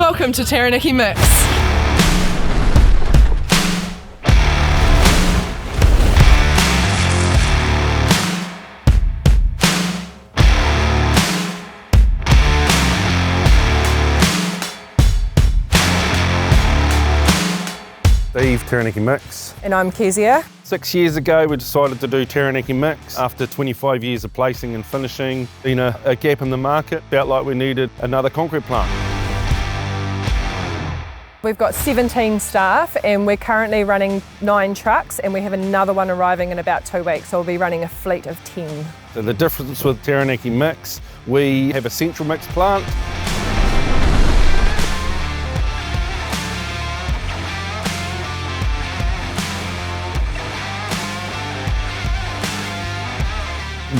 Welcome to Taranaki Mix. Steve, Taranaki Mix. And I'm Kezia. 6 years ago we decided to do Taranaki Mix. After 25 years of placing and finishing, been a gap in the market, felt like we needed another concrete plant. We've got 17 staff and we're currently running 9 trucks and we have another one arriving in about 2 weeks, so we'll be running a fleet of 10. So the difference with Taranaki Mix, we have a central mix plant.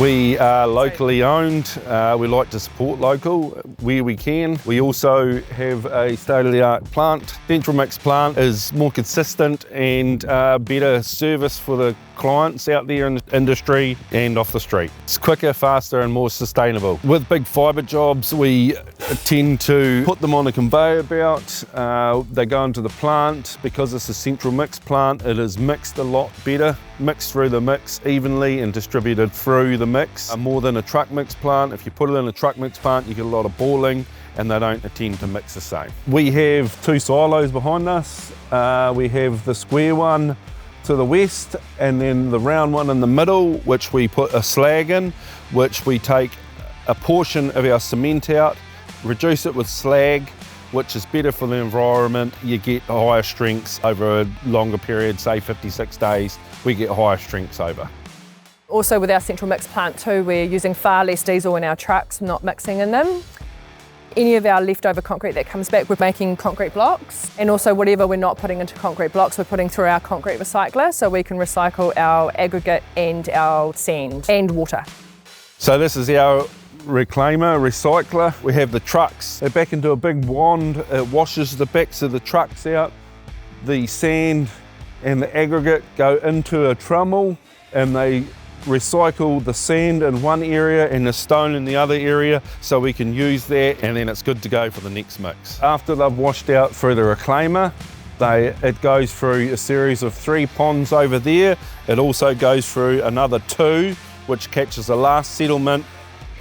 We are locally owned. We like to support local where we can. We also have a state-of-the-art plant. Central mix plant is more consistent and better service for the clients out there in the industry and off the street. It's quicker, faster and more sustainable. With big fibre jobs, we tend to put them on a conveyor belt. They go into the plant. Because it's a central mix plant, it is mixed a lot better, mixed through the mix evenly and distributed through the mix. More than a truck mix plant. If you put it in a truck mix plant, you get a lot of balling and they don't tend to mix the same. We have 2 silos behind us. We have the square one to the west and then the round one in the middle, which we put a slag in, which we take a portion of our cement out, reduce it with slag, which is better for the environment. You get higher strengths over a longer period, say 56 days, we get higher strengths over. Also with our central mix plant too, we're using far less diesel in our trucks, not mixing in them. Any of our leftover concrete that comes back, we're making concrete blocks. And also whatever we're not putting into concrete blocks, we're putting through our concrete recycler, so we can recycle our aggregate and our sand and water. So this is our reclaimer, recycler. We have the trucks, they're back into a big wand. It washes the backs of the trucks out. The sand and the aggregate go into a trommel and they recycle the sand in one area and the stone in the other area, so we can use that and then it's good to go for the next mix. After they've washed out through the reclaimer, it goes through a series of 3 ponds over there. It also goes through another 2, which catches the last settlement,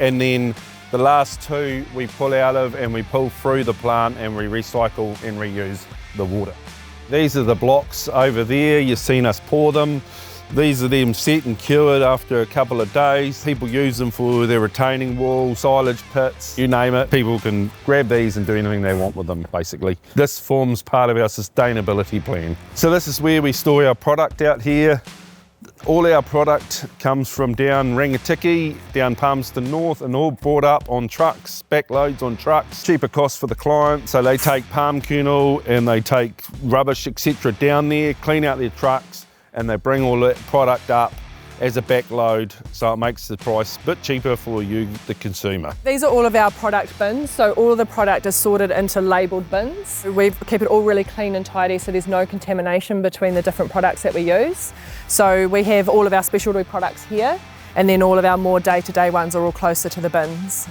and then the last 2 we pull out of and we pull through the plant and we recycle and reuse the water. These are the blocks over there. You've seen us pour them. These are them set and cured after a couple of days. People use them for their retaining wall, silage pits, you name it. People can grab these and do anything they want with them, basically. This forms part of our sustainability plan. So this is where we store our product out here. All our product comes from down Rangatiki, down Palmerston North, and all brought up on trucks, backloads on trucks. Cheaper cost for the client, so they take palm kernel and they take rubbish, etc. down there, clean out their trucks, and they bring all that product up as a backload, so it makes the price a bit cheaper for you, the consumer. These are all of our product bins, so all of the product is sorted into labelled bins. We keep it all really clean and tidy so there's no contamination between the different products that we use. So we have all of our specialty products here, and then all of our more day-to-day ones are all closer to the bins.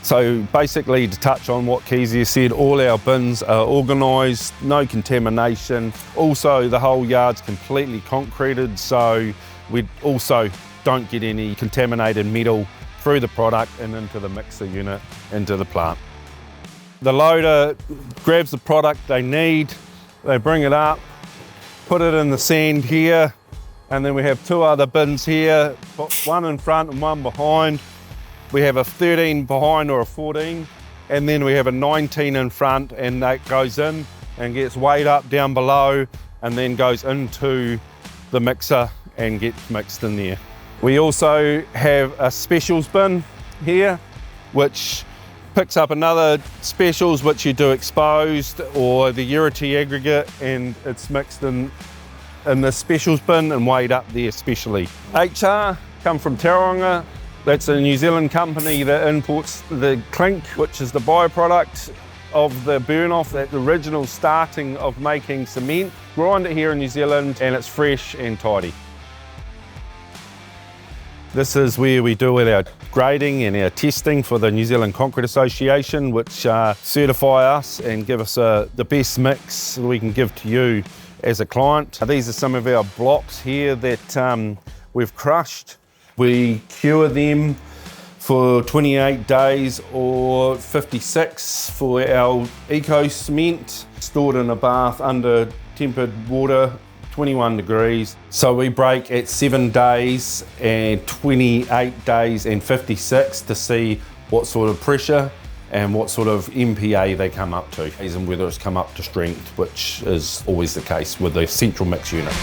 So basically, to touch on what Kezia said, all our bins are organised, no contamination. Also, the whole yard's completely concreted, so we also don't get any contaminated metal through the product and into the mixer unit, into the plant. The loader grabs the product they need, they bring it up, put it in the sand here, and then we have 2 other bins here, one in front and one behind. We have a 13 behind or a 14, and then we have a 19 in front, and that goes in and gets weighed up down below and then goes into the mixer and gets mixed in there. We also have a specials bin here, which picks up another specials which you do exposed or the Urity aggregate, and it's mixed in the specials bin and weighed up there specially. HR come from Taranaki. That's a New Zealand company that imports the clink, which is the byproduct of the burn-off, that original starting of making cement. Grind it here in New Zealand and it's fresh and tidy. This is where we do our grading and our testing for the New Zealand Concrete Association, which certify us and give us the best mix we can give to you as a client. These are some of our blocks here that we've crushed. We cure them for 28 days or 56 for our eco cement, stored in a bath under tempered water, 21 degrees. So we break at 7 days and 28 days and 56 to see what sort of pressure and what sort of MPa they come up to, and whether it's come up to strength, which is always the case with the central mix unit.